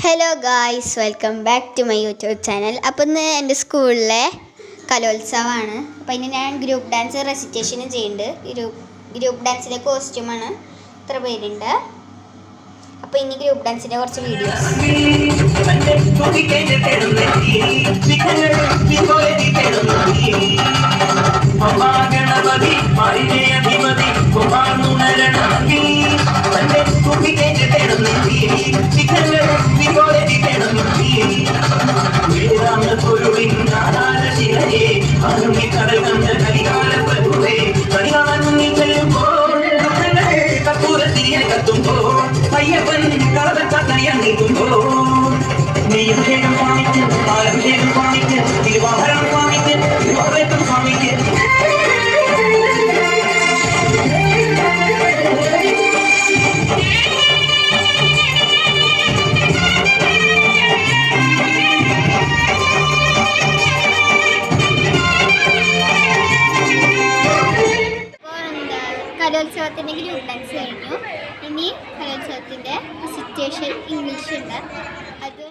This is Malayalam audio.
Hello guys, welcome back to my YouTube channel. അപ്പോൾ ഇന്ന് എൻ്റെ സ്കൂളിലെ കലോത്സവമാണ്. അപ്പോൾ ഇനി ഞാൻ ഗ്രൂപ്പ് ഡാൻസ് റെസിറ്റേഷനും ചെയ്യുന്നുണ്ട്. ഗ്രൂപ്പ് ഡാൻസിൻ്റെ കോസ്റ്റ്യൂമാണ്. ഇത്ര പേരുണ്ട്. അപ്പോൾ ഇനി ഗ്രൂപ്പ് ഡാൻസിൻ്റെ കുറച്ച് വീഡിയോസ്. കലോത്സവത്തിൻ്റെ ഗ്രൂപ്പ് ഡാൻസ് കഴിഞ്ഞു. ഇനി കലോത്സവത്തിൻ്റെ സിറ്റുവേഷൻ ഇംഗ്ലീഷ് ഉണ്ട്. അത്